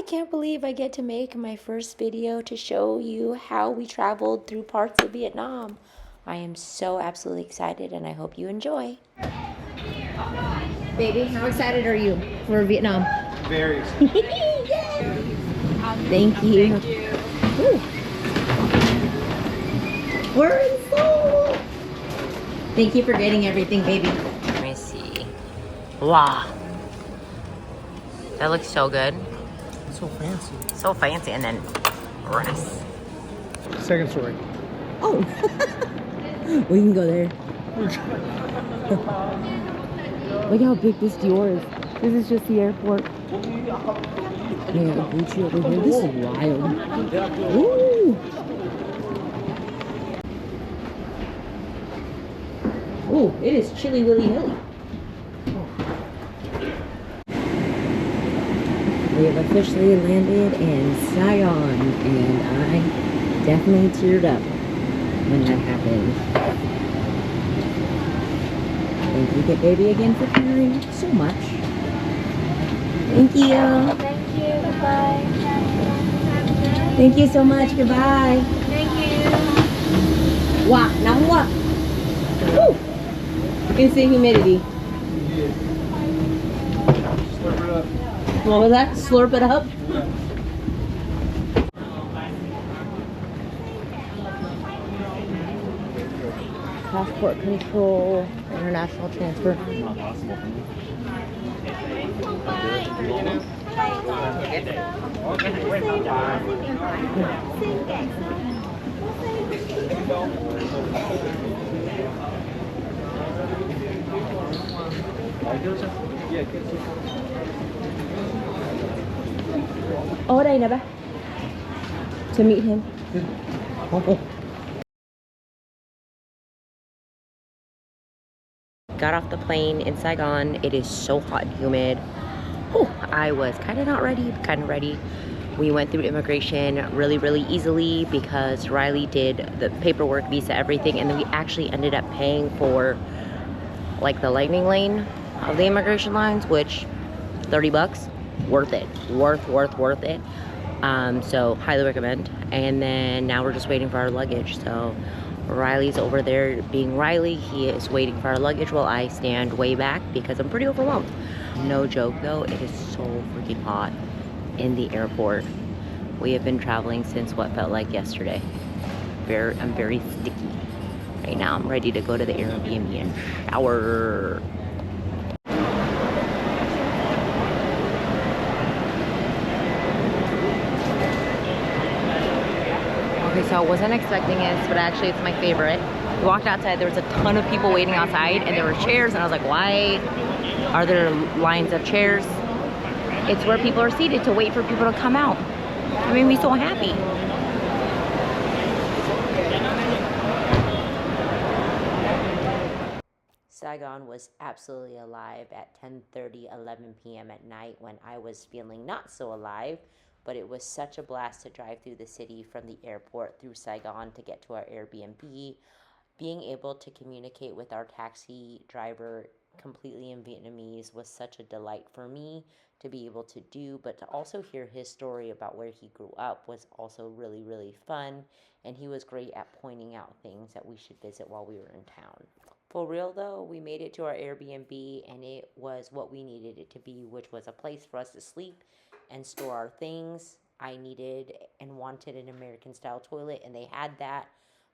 I can't believe I get to make my first video to show you how we traveled through parts of Vietnam. I am so absolutely excited and I hope you enjoy. Baby, how excited are you for Vietnam? Very excited. Thank you. Ooh. We're in Seoul. Thank you for getting everything, baby. Let me see. Wow. That looks so good. So fancy. So fancy. And then rest. Second story. Oh. We can go there. Look how big this door is. This is just the airport. Yeah, Gucci over here. This is wild. Ooh. Ooh, it is chilly willy hilly. We have officially landed in Saigon, and I definitely teared up when that happened. Thank you, Get Baby, again for caring so much. Thank you. Thank you. Goodbye. Thank you so much. Goodbye. Thank you. Wow, nóng quá. Woo. You can see humidity. Slurp it up. What was that? Slurp it up? Passport control, international transfer. Not possible. Ở đây nè ba. To meet him. Got off the plane in Saigon. It is so hot and humid. Whew, I was kind of not ready, kind of ready. We went through immigration really easily because Riley did the paperwork, visa, everything, and then we actually ended up paying for like the lightning lane of the immigration lines, which 30 bucks, worth it, worth it. So highly recommend. And then now we're just waiting for our luggage. So Riley's over there being Riley. He is waiting for our luggage while I stand way back because I'm pretty overwhelmed. No joke though, it is so freaking hot in the airport. We have been traveling since what felt like yesterday. I'm very sticky right now. I'm ready to go to the Airbnb and shower. Okay, so I wasn't expecting this, but actually it's my favorite. We walked outside, there was a ton of people waiting outside, and there were chairs, and I was like, why are there lines of chairs? It's where people are seated to wait for people to come out. It made me so happy. Saigon was absolutely alive at 10:30, 11 p.m. at night when I was feeling not so alive. But it was such a blast to drive through the city from the airport through Saigon to get to our Airbnb. Being able to communicate with our taxi driver completely in Vietnamese was such a delight for me to be able to do, but to also hear his story about where he grew up was also really fun, and he was great at pointing out things that we should visit while we were in town. For real though, we made it to our Airbnb and it was what we needed it to be, which was a place for us to sleep and store our things. I needed and wanted an American style toilet and they had that,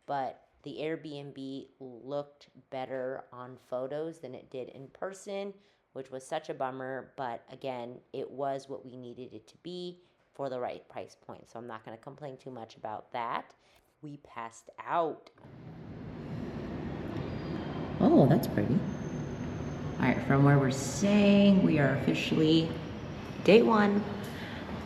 but the Airbnb looked better on photos than it did in person, which was such a bummer, but again, it was what we needed it to be for the right price point, so I'm not going to complain too much about that. We passed out. Oh, that's pretty. All right, from where we're staying, we are officially day one.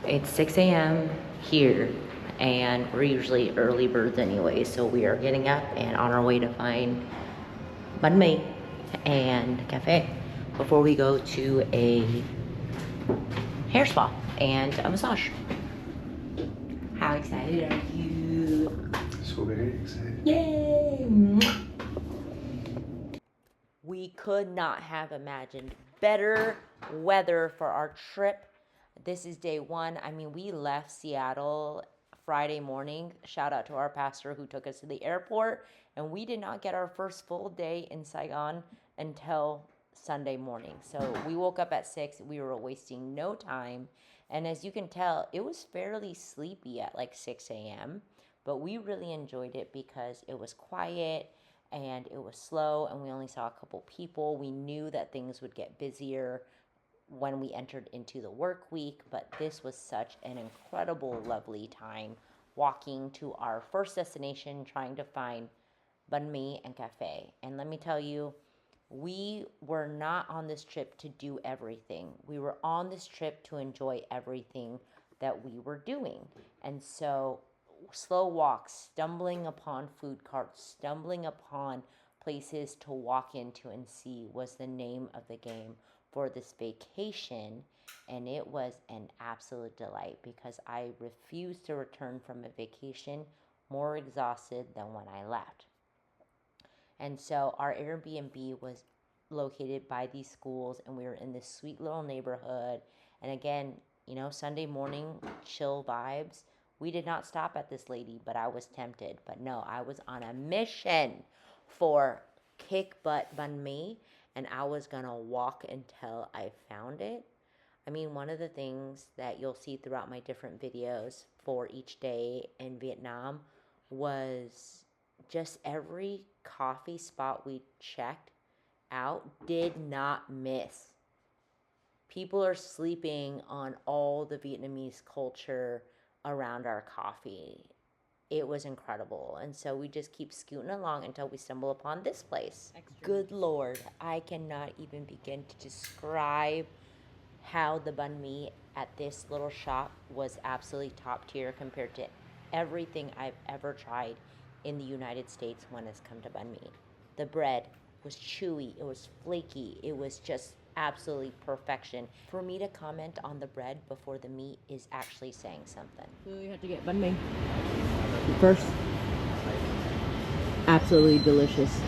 It's 6 a.m. here, and we're usually early birds anyway, so we are getting up and on our way to find banh mi and cafe before we go to a hair spa and a massage. How excited are you? So very excited. Yay! We could not have imagined better weather for our trip this is day one. I mean, we left Seattle Friday morning. Shout out to our pastor who took us to the airport. And we did not get our first full day in Saigon until Sunday morning. So we woke up at 6. We were wasting no time. And as you can tell, it was fairly sleepy at like 6 a.m. But we really enjoyed it because it was quiet and it was slow and we only saw a couple people. We knew that things would get busier when we entered into the work week, but this was such an incredible, lovely time walking to our first destination, trying to find banh mi and cafe. And let me tell you, we were not on this trip to do everything. We were on this trip to enjoy everything that we were doing. And so, slow walks, stumbling upon food carts, stumbling upon places to walk into and see was the name of the game for this vacation. And it was an absolute delight because I refused to return from a vacation more exhausted than when I left. And so our Airbnb was located by these schools, and we were in this sweet little neighborhood. And again, Sunday morning chill vibes. We did not stop at this lady, but I was tempted. But no, I was on a mission for kick butt banh mi, and I was gonna walk until I found it. I mean, one of the things that you'll see throughout my different videos for each day in Vietnam was just every coffee spot we checked out did not miss. People are sleeping on all the Vietnamese culture around our coffee. It was incredible. And so we just keep scooting along until we stumble upon this place. Good Lord, I cannot even begin to describe how the banh mi at this little shop was absolutely top tier compared to everything I've ever tried in the United States when it's come to banh mi. The bread was chewy, it was flaky, it was just absolutely perfection. For me to comment on the bread before the meat is actually saying something. So you have to get banh mi first. Absolutely delicious.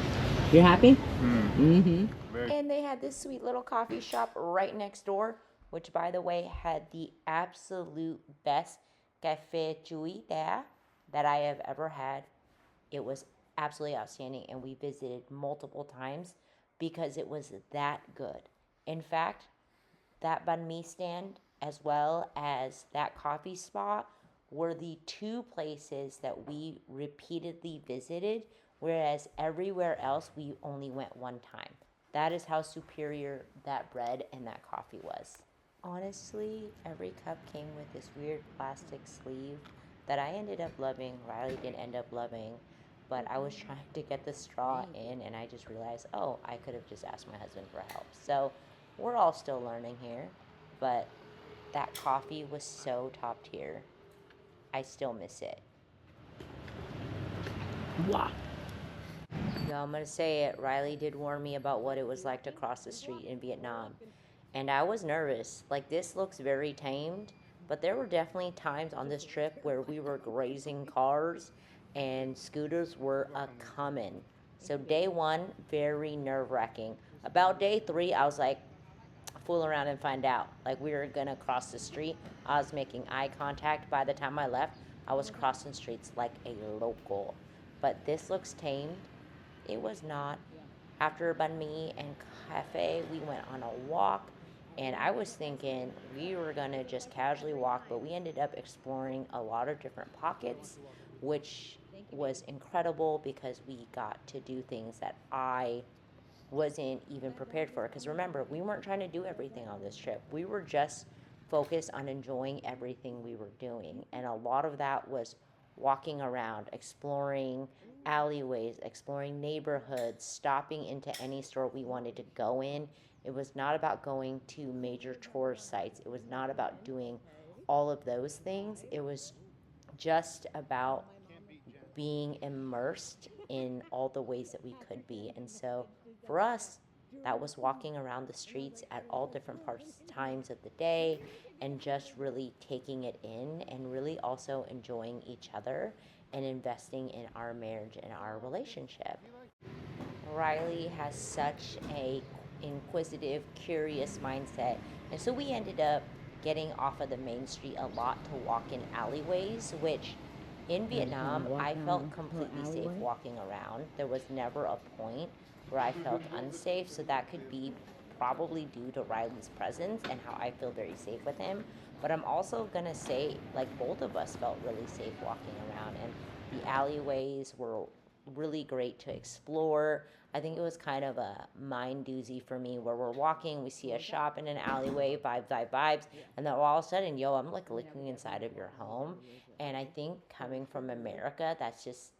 You're happy? Mm-hmm. And they had this sweet little coffee shop right next door, which, by the way, had the absolute best cafe chui there that I have ever had. It was absolutely outstanding, and we visited multiple times because it was that good. In fact, that banh mi stand as well as that coffee spot were the two places that we repeatedly visited, whereas everywhere else we only went one time. That is how superior that bread and that coffee was. Honestly, every cup came with this weird plastic sleeve that I ended up loving. Riley didn't end up loving, but I was trying to get the straw in and I just realized, oh, I could have just asked my husband for help. So we're all still learning here, but that coffee was so top tier. I still miss it. Wow. Yo, I'm gonna say it. Riley did warn me about what it was like to cross the street in Vietnam. And I was nervous. Like, this looks very tamed, but there were definitely times on this trip where we were grazing cars and scooters were a-coming. So day one, very nerve-wracking. About day 3, I was like, fool around and find out. Like, we were gonna cross the street. I was making eye contact. By the time I left, I was crossing streets like a local. But this looks tamed. It was not. After banh mi and cafe, we went on a walk, and I was thinking we were gonna just casually walk, but we ended up exploring a lot of different pockets, which was incredible because we got to do things that I wasn't even prepared for. Because remember, we weren't trying to do everything on this trip. We were just focused on enjoying everything we were doing, and a lot of that was walking around, exploring alleyways, exploring neighborhoods, stopping into any store we wanted to go in. It was not about going to major tourist sites. It was not about doing all of those things. It was just about being immersed in all the ways that we could be. And so for us, that was walking around the streets at all different times of the day and just really taking it in and really also enjoying each other and investing in our marriage and our relationship. Riley has such a inquisitive, curious mindset. And so we ended up getting off of the main street a lot to walk in alleyways, which in Vietnam, I felt completely safe walking around. There was never a point where I felt unsafe, so that could be probably due to Riley's presence and how I feel very safe with him. But I'm also gonna say, like, both of us felt really safe walking around, and the alleyways were really great to explore. I think it was kind of a mind doozy for me where we're walking, we see a shop in an alleyway, vibes, and then all of a sudden, yo, I'm like looking inside of your home. And I think coming from America, that's just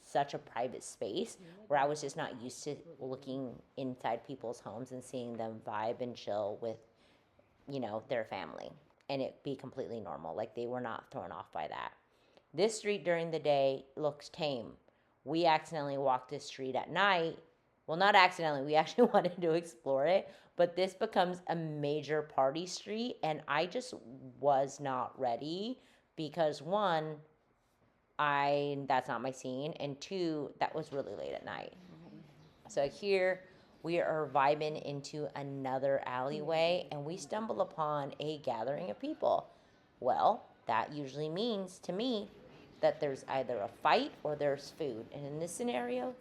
such a private space where I was just not used to looking inside people's homes and seeing them vibe and chill with, their family and it be completely normal. Like they were not thrown off by that. This street during the day looks tame. We accidentally walked this street at night. Well, not accidentally, we actually wanted to explore it, but this becomes a major party street, and I just was not ready because one, that's not my scene, and two, that was really late at night. So here we are vibing into another alleyway, and we stumble upon a gathering of people. Well, that usually means to me that there's either a fight or there's food. And in this scenario,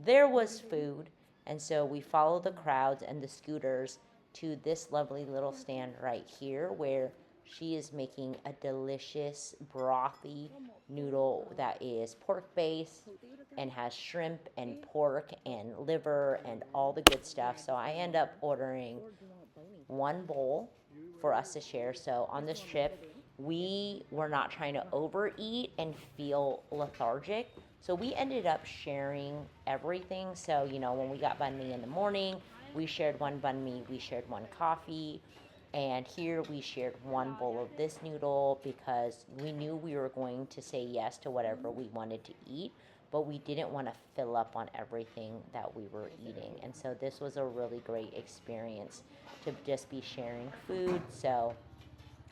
there was food. And so we follow the crowds and the scooters to this lovely little stand right here where she is making a delicious brothy noodle that is pork based and has shrimp and pork and liver and all the good stuff. So I end up ordering one bowl for us to share. So on this trip, we were not trying to overeat and feel lethargic. So we ended up sharing everything. So, when we got banh mi in the morning, we shared one banh mi, we shared one coffee. And here we shared one bowl of this noodle because we knew we were going to say yes to whatever we wanted to eat, but we didn't want to fill up on everything that we were eating. And so this was a really great experience to just be sharing food. So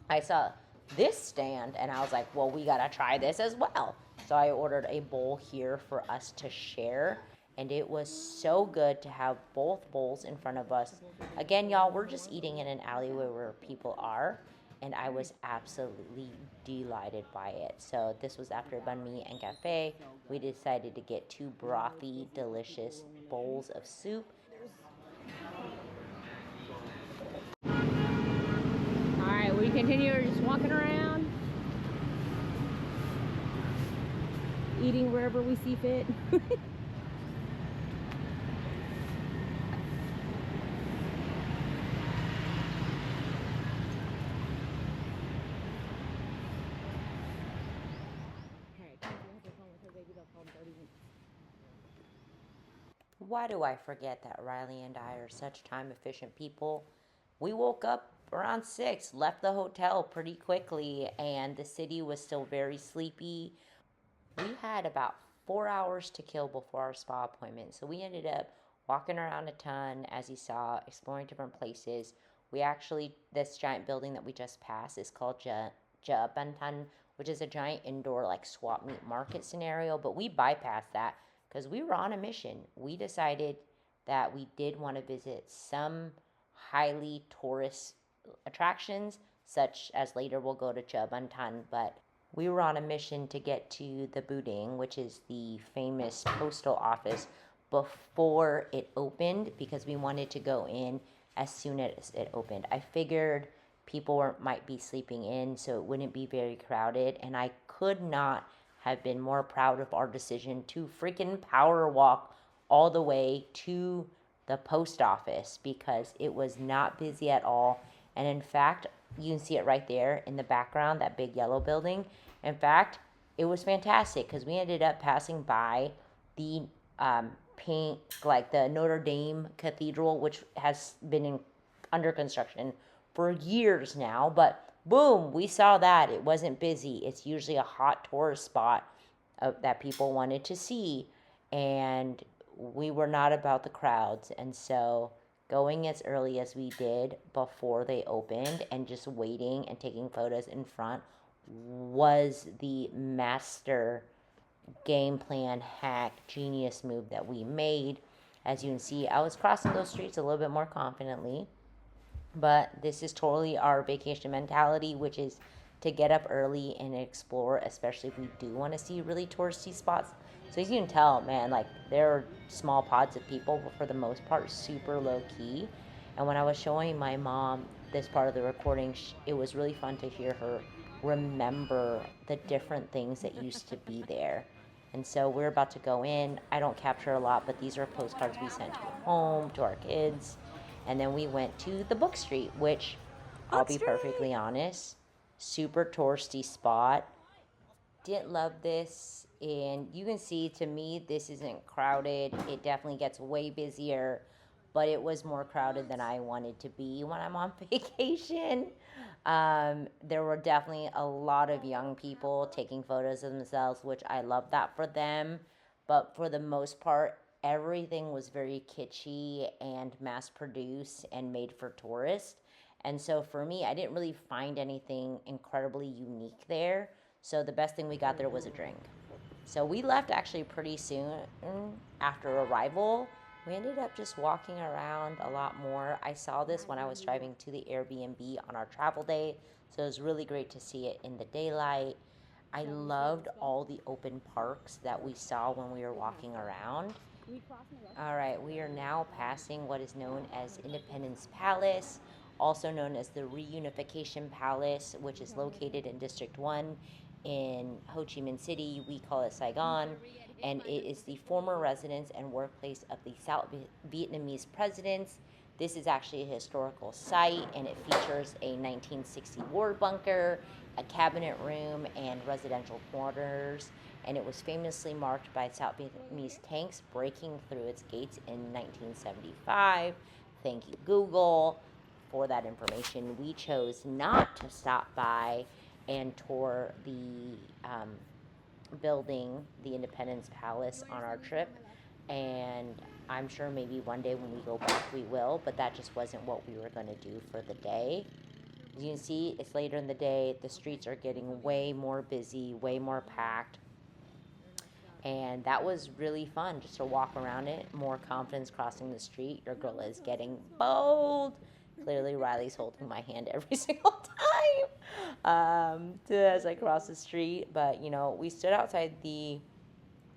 I saw this stand and I was like, well, we got to try this as well. So I ordered a bowl here for us to share. And it was so good to have both bowls in front of us. Again, y'all, we're just eating in an alleyway where people are. And I was absolutely delighted by it. So this was after banh mi and cafe. We decided to get two brothy, delicious bowls of soup. Alright, we continue just walking around, eating wherever we see fit. Why do I forget that Riley and I are such time efficient people? We woke up around 6, left the hotel pretty quickly, and the city was still very sleepy. We had about 4 hours to kill before our spa appointment, so we ended up walking around a ton, as you saw, exploring different places. This giant building that we just passed is called Ja Bantan, which is a giant indoor like swap meet market scenario, but we bypassed that because we were on a mission. We decided that we did want to visit some highly tourist attractions, such as later we'll go to Ja Bantan, but we were on a mission to get to the Buding, which is the famous postal office, before it opened because we wanted to go in as soon as it opened. I figured people might be sleeping in, so it wouldn't be very crowded, and I could not have been more proud of our decision to freaking power walk all the way to the post office because it was not busy at all. And in fact, you can see it right there in the background, that big yellow building. In fact, it was fantastic because we ended up passing by the pink, like the Notre Dame Cathedral, which has been under construction for years now. But boom, we saw that. It wasn't busy. It's usually a hot tourist spot that people wanted to see. And we were not about the crowds. And so going as early as we did before they opened and just waiting and taking photos in front was the master game plan hack genius move that we made. As you can see, I was crossing those streets a little bit more confidently. But this is totally our vacation mentality, which is to get up early and explore, especially if we do want to see really touristy spots. So as you can tell, man, like there are small pods of people, but for the most part, super low key. And when I was showing my mom this part of the recording, it was really fun to hear her remember the different things that used to be there. And so we're about to go in. I don't capture a lot, but these are postcards we sent to home, to our kids. And then we went to the Book Street, which I'll be perfectly honest, super touristy spot. Didn't love this. And you can see, to me, this isn't crowded. It definitely gets way busier, but it was more crowded than I wanted to be when I'm on vacation. There were definitely a lot of young people taking photos of themselves, which I love that for them. But for the most part, everything was very kitschy and mass produced and made for tourists. And so for me, I didn't really find anything incredibly unique there. So the best thing we got there was a drink. So we left actually pretty soon after arrival. We ended up just walking around a lot more. I saw this when I was driving to the Airbnb on our travel day, so it was really great to see it in the daylight. I loved all the open parks that we saw when we were walking around. All right, we are now passing what is known as Independence Palace, also known as the Reunification Palace, which is located in District 1 in Ho Chi Minh City. We call it Saigon, and it is the former residence and workplace of the South Vietnamese presidents. This is actually a historical site, and it features a 1960 war bunker, a cabinet room, and residential quarters. And it was famously marked by South Vietnamese tanks breaking through its gates in 1975. Thank you, Google, for that information. We chose not to stop by and tour the building, the Independence Palace, on our trip. And I'm sure maybe one day when we go back we will, but that just wasn't what we were going to do for the day. As you can see, it's later in the day. The streets are getting way more busy, way more packed. And that was really fun just to walk around it. More confidence crossing the street. Your girl is getting bold. Clearly, Riley's holding my hand every single time as I cross the street. But, you know, we stood outside the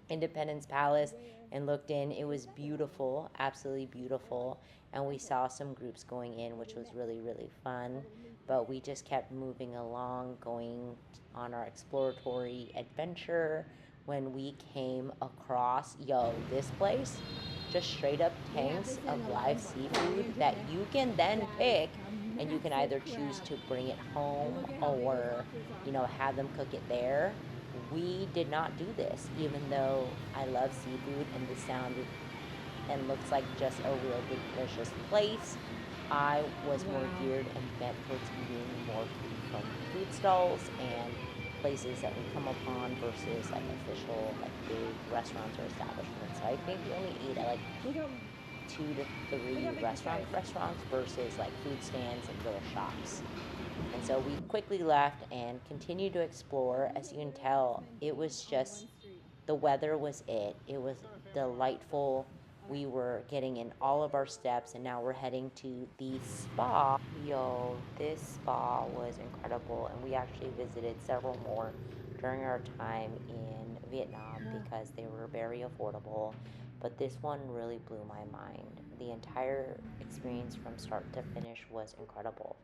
Independence Palace and looked in. It was beautiful, absolutely beautiful. And we saw some groups going in, which was really, really fun. But we just kept moving along, going on our exploratory adventure when we came across, this place, just straight up tanks of live seafood that you can then pick, and you can either choose to bring it home or, have them cook it there. We did not do this, even though I love seafood and this sounded and looks like just a real delicious place. I was more geared and bent towards eating more food from food stalls and places that we come upon versus like official big restaurants or establishments. So I think we only ate at 2 to 3 restaurants versus like food stands and little shops. And so we quickly left and continued to explore. As you can tell, it was just, the weather was it. It was delightful. We were getting in all of our steps, and now we're heading to the spa. This spa was incredible, and we actually visited several more during our time in Vietnam because they were very affordable. But this one really blew my mind. The entire experience from start to finish was incredible.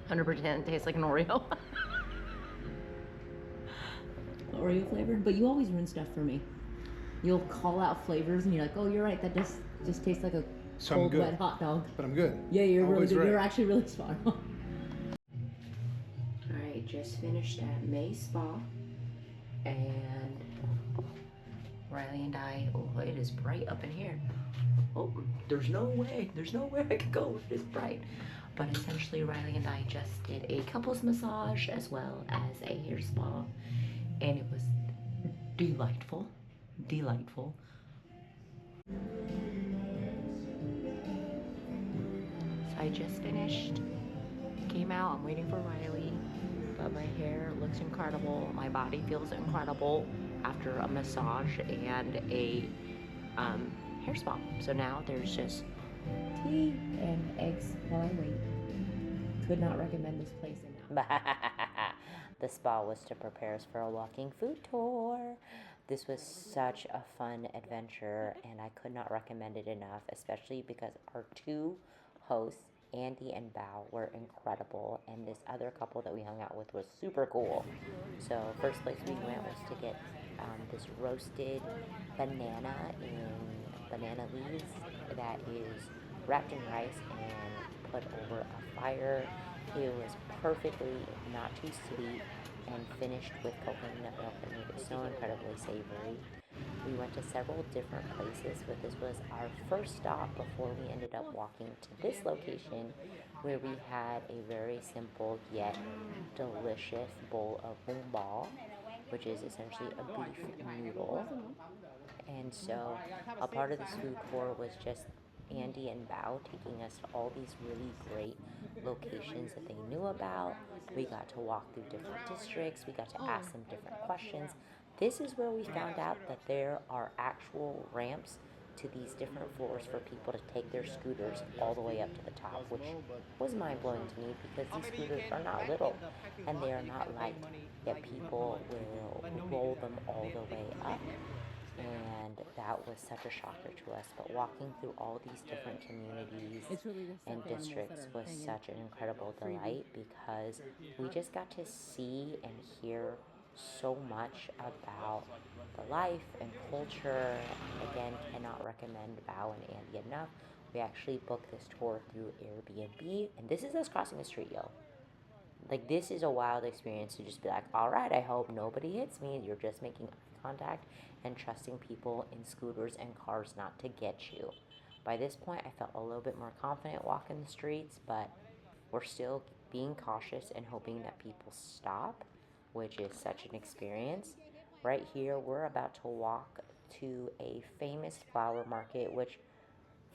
100% tastes like an Oreo. Oreo flavored, but you always ruin stuff for me. You'll call out flavors and you're like, oh, you're right, that just tastes like a So cold, wet hot dog. But I'm good. Yeah, you're really Always good. right. You're actually really spot on. Alright, just finished at May Spa. And Riley and I, it is bright up in here. Oh, there's no way I could go if it's bright. But essentially, Riley and I just did a couples massage as well as a hair spa. And it was delightful. So I just finished, came out, I'm waiting for Riley, but my hair looks incredible, my body feels incredible, after a massage and a hair spa. So now there's just tea and eggs while I wait. Could not recommend this place enough. The spa was to prepare us for a walking food tour. This was such a fun adventure, and I could not recommend it enough, especially because our two hosts, Andy and Bao, were incredible, and this other couple that we hung out with was super cool. So first place we went was to get this roasted banana in banana leaves that is wrapped in rice and put over a fire. It was perfectly not too sweet and finished with coconut milk that made it so incredibly savory. We went to several different places, but this was our first stop before we ended up walking to this location where we had a very simple yet delicious bowl of bún bò, which is essentially a beef noodle. And so a part of this food tour was just Andy and Bao taking us to all these really great locations that they knew about. We got to walk through different districts. We got to ask them different questions. This is where we found out that there are actual ramps to these different floors for people to take their scooters all the way up to the top, which was mind-blowing to me because these scooters are not little and they are not light, yet people will roll them all the way up. And that was such a shocker to us. But walking through all these different communities and districts was such an incredible delight because we just got to see and hear so much about the life and culture. Again, cannot recommend Bao and Andy enough. We actually booked this tour through Airbnb, and this is us crossing the street, yo. Like, this is a wild experience to just be like, all right, I hope nobody hits me. You're just making eye contact and trusting people in scooters and cars not to get you. By this point, I felt a little bit more confident walking the streets, but we're still being cautious and hoping that people stop, which is such an experience. Right here, we're about to walk to a famous flower market, which,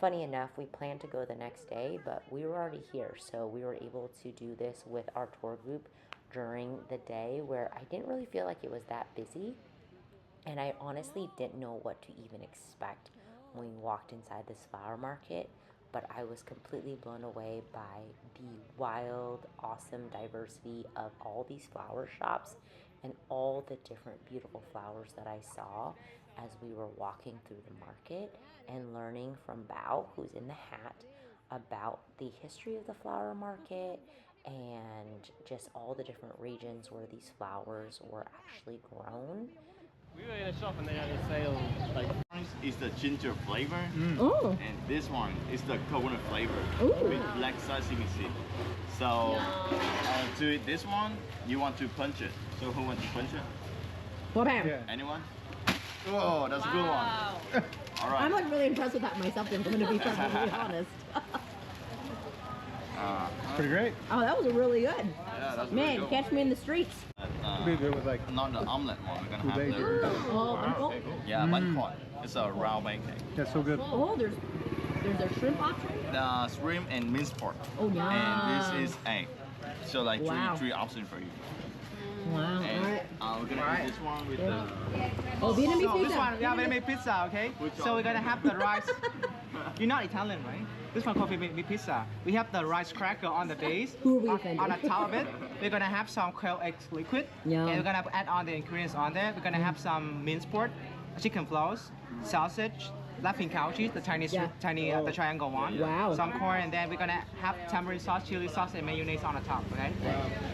funny enough, we planned to go the next day, but we were already here, so we were able to do this with our tour group during the day where I didn't really feel like it was that busy. And I honestly didn't know what to even expect when we walked inside this flower market, but I was completely blown away by the wild, awesome diversity of all these flower shops and all the different beautiful flowers that I saw as we were walking through the market and learning from Bao, who's in the hat, about the history of the flower market and just all the different regions where these flowers were actually grown. We were in a shop and they had a sale, like... Is the ginger flavor, Oh. and this one is the coconut flavor Ooh. with black sesame seed. So to eat this one, you want to punch it. So who wants to punch it? Well, bam. Yeah. Anyone? Oh, that's a good one. All right. I'm like really impressed with that myself, if I'm going to be perfectly honest. Pretty great. Oh, that was really good. Yeah, that's Man, really good. catch me in the streets. Be good with like Not the omelet one. We're gonna have bacon. the Oh, yeah, bánh khọt. It's a round pancake. That's so good. oh, there's a shrimp option. The shrimp and minced pork. Oh, yeah. And this is egg. So like Wow. three options for you. Wow. And All right. we're gonna eat this one with the. Oh, Vietnamese So pizza. this one, yeah, Vietnamese pizza, okay? So we're gonna have the rice. You're not Italian, right? This one called Vietnamese pizza. We have the rice cracker on the base. Who are we on, offending? on the top of it, we're gonna have some quail eggs liquid. Yum. And we're gonna add on the ingredients on there. We're gonna have some minced pork, chicken floss, sausage, laughing cow cheese, the Chinese, Yeah. the triangle one. Wow. Some corn, and then we're gonna have tamarind sauce, chili sauce, and mayonnaise on the top. Okay.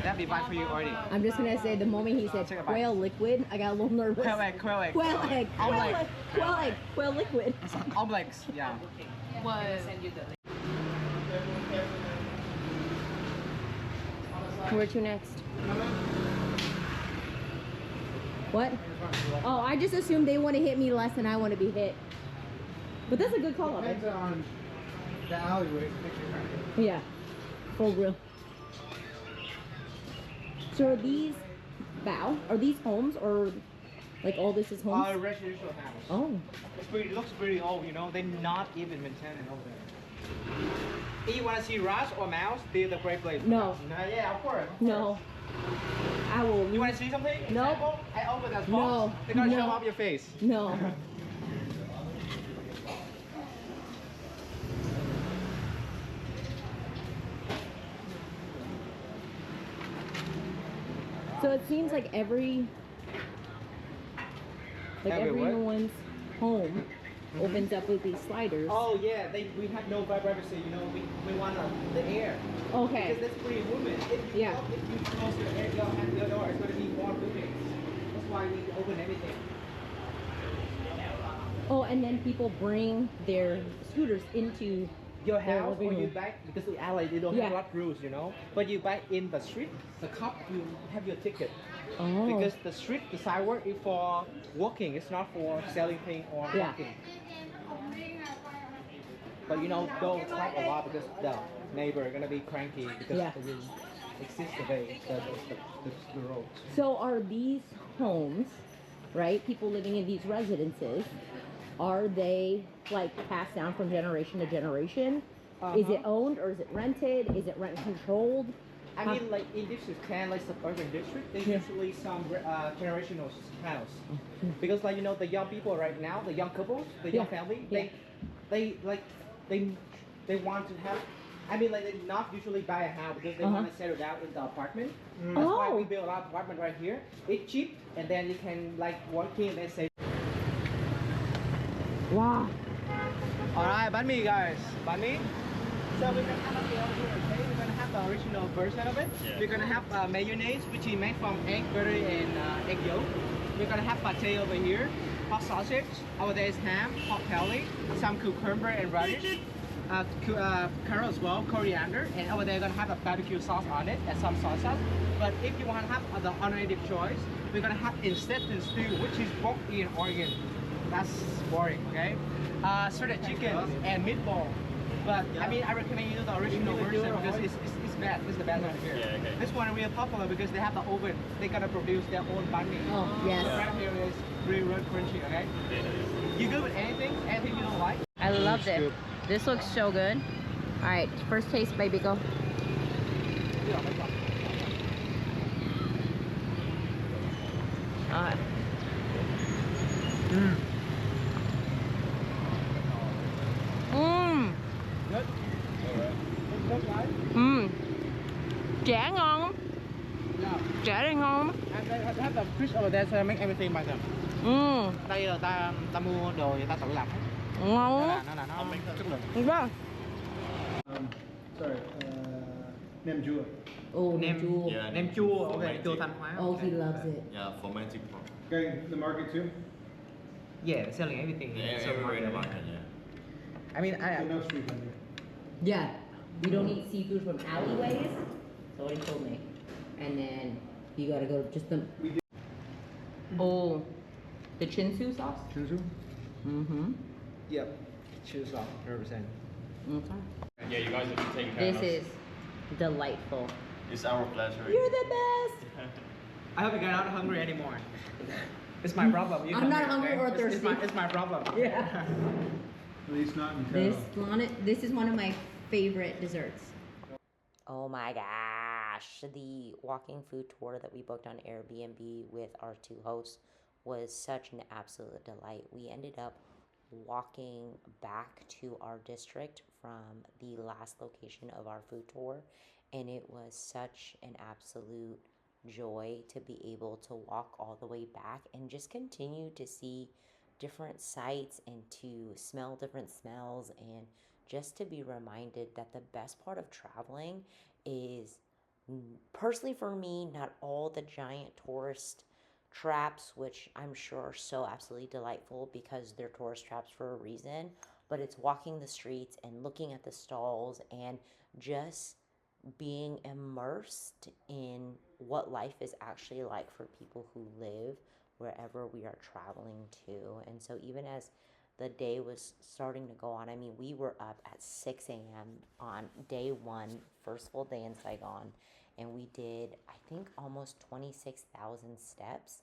That'll be fine for you already. I'm just going to say the moment he said Take a bite. quail liquid, I got a little nervous. Quail egg, quail egg. Quail egg. Quail Omelet. egg. Quail egg. Quail liquid. Omelets, yeah. Where to next? What? Oh, I just assumed they want to hit me less than I want to be hit. But that's a good call up. Depends on the alleyway. Yeah, for real. So are these are these homes or like all this is homes? Residential house. Oh, It looks pretty old, you know. They're not even maintaining over there. If you want to see rats or mouse, they're the great place. No. Yeah, of course. no. I will. You want to see something? Nope. Example? I open that box. No. They're gonna No. show off your face. No. So it seems like everyone's home opens up with these sliders. Oh yeah, we have no privacy. You know, we want the air. Okay. Because that's pretty moving. If you close your door, it's gonna be more moving. That's why we open everything. Oh, and then people bring their scooters into Your their house living or you room. buy, because in LA they don't Yeah. have a lot of rules, you know. But you buy in the street, the cop will have your ticket. Oh. Because the street, the sidewalk is for walking. It's not for selling things or Yeah. walking. But you know, don't talk a lot because the neighbor are gonna be cranky because Yeah. they will exist the road. So are these homes, right? People living in these residences, are they like passed down from generation to generation? Is it owned or is it rented? Is it rent controlled? I mean, like in district 10, like suburban district, they usually some generational house. Because like, you know, the young people right now, the young couples, the young family, they want to have, I mean, like they not usually buy a house because they want to settle down in the apartment. That's why we build a lot of apartment right here. It's cheap, and then you can like working and then say. Wow. Alright, banh mi guys, banh mi. So we're gonna have it over here, okay? We're gonna have the original version of it. Yeah. We're gonna have mayonnaise, which is made from egg, butter, and egg yolk. We're gonna have pate over here, hot sausage. Over there is ham, hot belly, some cucumber and radish. Carrot as well, coriander, and over there we're gonna have a barbecue sauce on it and some salsa. But if you want to have the alternative choice, we're gonna have instant stew, which is pork in organ. That's boring, okay? Shredded chicken and meatball. But I mean, I recommend you the original version because it's bad. It's the best one here. Yeah, okay. This one real popular because they have the oven. They gotta produce their own banh mi. Oh, yes. So right here is really crunchy, okay? You good with anything? Anything you don't like? I love this. This looks so good. All right, first taste, baby, go. All right. Good. Good, right? Chả ngon. Yeah. Chả đây ngon. And they have the fish over there, so I make everything by them. Đây là ta mua đồ người ta tự làm. Ngon. Nó chất lượng. Đúng không? Sorry, nem chua. Oh, nem chua. Yeah, Nem chua over there, fermented. chua Thanh Hóa. Oh, he loves it. Yeah, fermented pork. Okay, the market too? Yeah, they're selling everything. Yeah, So everywhere in the market. market, yeah. I mean, So no street vendor. Yeah, we don't eat seafood from alleyways. So what he told me. And then you gotta go just the. Oh, the chinsu sauce. Chinsu? Mm-hmm. Yep. Choose off 100%. Okay. Yeah, you guys have been taking care This of us. is delightful. It's our pleasure. You're the best. I hope you get not hungry anymore. It's my problem. You I'm not hungry okay? or It's my, thirsty. it's my problem. Yeah. At least not in This Taro. this is one of my favorite desserts. Oh my gosh. The walking food tour that we booked on Airbnb with our two hosts was such an absolute delight. We ended up walking back to our district from the last location of our food tour, and it was such an absolute joy to be able to walk all the way back and just continue to see different sights and to smell different smells, and just to be reminded that the best part of traveling is, personally for me, not all the giant tourist traps, which I'm sure are so absolutely delightful because they're tourist traps for a reason, but it's walking the streets and looking at the stalls and just being immersed in what life is actually like for people who live wherever we are traveling to. And so even as the day was starting to go on, I mean, we were up at 6 a.m. on day one, first full day in Saigon, and we did, I think, almost 26,000 steps.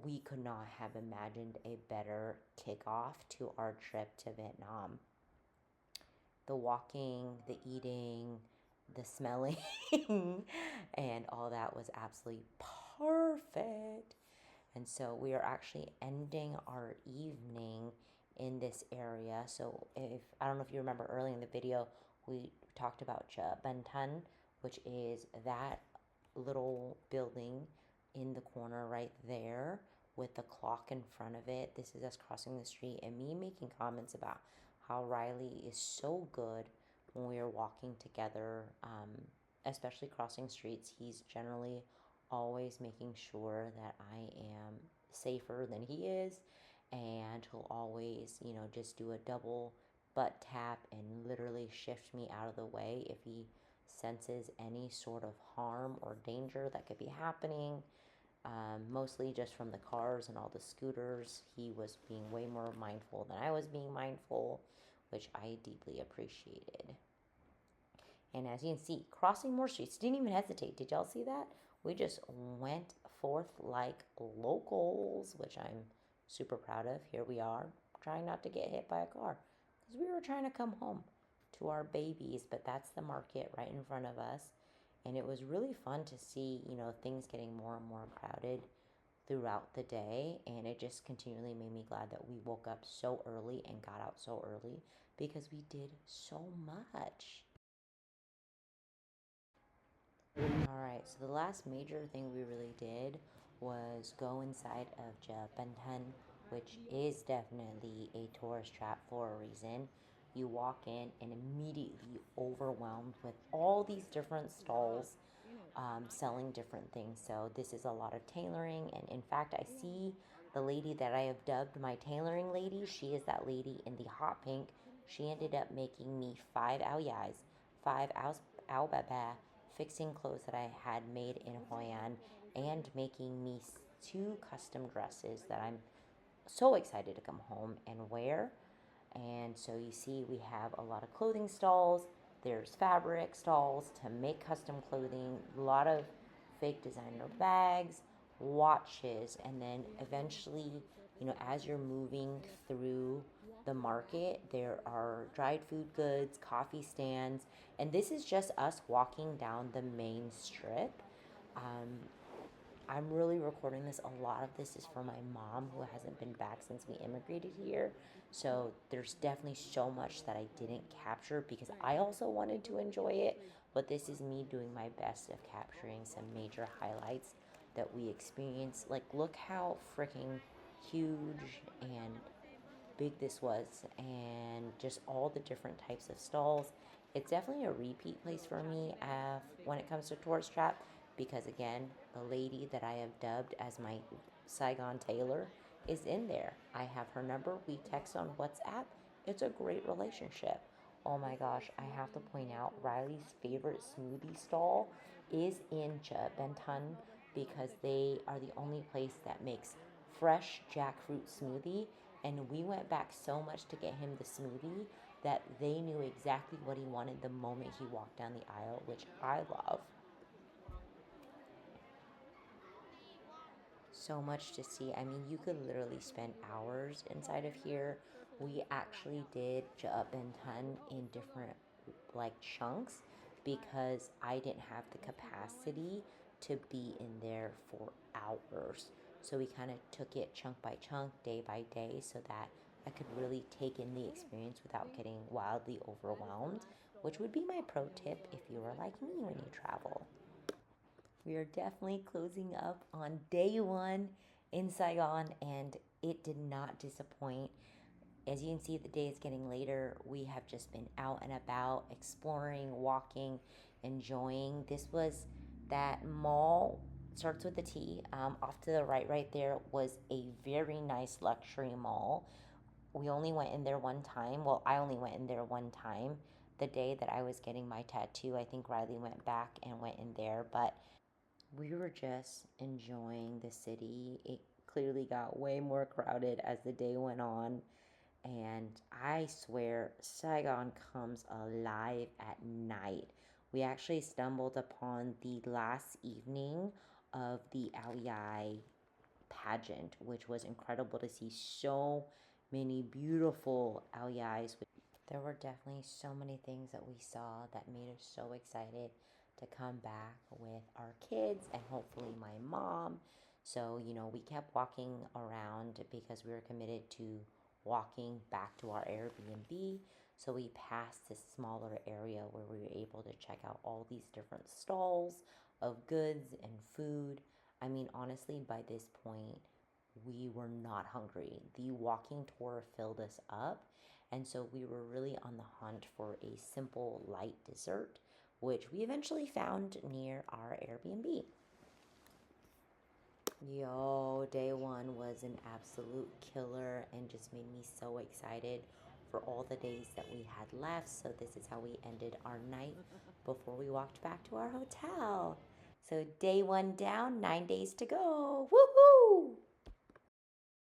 We could not have imagined a better kickoff to our trip to Vietnam. The walking, the eating, the smelling and all that was absolutely perfect. And so we are actually ending our evening in this area. So if I don't know if you remember early in the video, we talked about Bentan, which is that little building in the corner right there with the clock in front of it. This is us crossing the street and me making comments about how Riley is so good when we are walking together, especially crossing streets. He's generally always making sure that I am safer than he is, and he'll always, just do a double butt tap and literally shift me out of the way if he senses any sort of harm or danger that could be happening. Mostly just from the cars and all the scooters. He was being way more mindful than I was being mindful, which I deeply appreciated. And as you can see, crossing more streets, didn't even hesitate. Did y'all see that? We just went forth like locals, which I'm super proud of. Here we are, trying not to get hit by a car because we were trying to come home to our babies, but that's the market right in front of us. And it was really fun to see, things getting more and more crowded throughout the day. And it just continually made me glad that we woke up so early and got out so early because we did so much. All right, so the last major thing we really did was go inside of Japantan, which is definitely a tourist trap for a reason. You walk in and immediately overwhelmed with all these different stalls selling different things. So this is a lot of tailoring, and in fact, I see the lady that I have dubbed my tailoring lady. She is that lady in the hot pink. She ended up making me 5 ao yais, 5 ao baba, fixing clothes that I had made in Hoi An, and making me 2 custom dresses that I'm so excited to come home and wear. And so you see we have a lot of clothing stalls. There's fabric stalls to make custom clothing, a lot of fake designer bags, watches, and then eventually, as you're moving through the market, there are dried food goods, coffee stands, and this is just us walking down the main strip. Um, I'm really recording this. A lot of this is for my mom, who hasn't been back since we immigrated here. So there's definitely so much that I didn't capture because I also wanted to enjoy it. But this is me doing my best of capturing some major highlights that we experienced. Like, look how freaking huge and big this was, and just all the different types of stalls. It's definitely a repeat place for me when it comes to tourist trap because, again, the lady that I have dubbed as my Saigon tailor is in there. I have her number. We text on WhatsApp. It's a great relationship. Oh my gosh, I have to point out Riley's favorite smoothie stall is in Benton because they are the only place that makes fresh jackfruit smoothie, and we went back so much to get him the smoothie that they knew exactly what he wanted the moment he walked down the aisle, which I love. So much to see. I mean, you could literally spend hours inside of here. We actually did Benton in different chunks because I didn't have the capacity to be in there for hours. So we kind of took it chunk by chunk, day by day, so that I could really take in the experience without getting wildly overwhelmed, which would be my pro tip if you are like me when you travel. We are definitely closing up on day 1 in Saigon, and it did not disappoint. As you can see, the day is getting later. We have just been out and about, exploring, walking, enjoying. This was that mall, starts with a T. Off to the right there, was a very nice luxury mall. We only went in there one time. Well, I only went in there one time. The day that I was getting my tattoo, I think Riley went back and went in there, but we were just enjoying the city. It clearly got way more crowded as the day went on. And I swear, Saigon comes alive at night. We actually stumbled upon the last evening of the Ao Yai pageant, which was incredible to see so many beautiful Ao Yais There were definitely so many things that we saw that made us so excited to come back with our kids and hopefully my mom. So, you know, we kept walking around because we were committed to walking back to our Airbnb. So we passed this smaller area where we were able to check out all these different stalls of goods and food. I mean, honestly, by this point, we were not hungry. The walking tour filled us up. And so we were really on the hunt for a simple, light dessert, which we eventually found near our Airbnb. Yo, day one was an absolute killer and just made me so excited for all the days that we had left. So this is how we ended our night before we walked back to our hotel. So day one down, 9 days to go. Woohoo!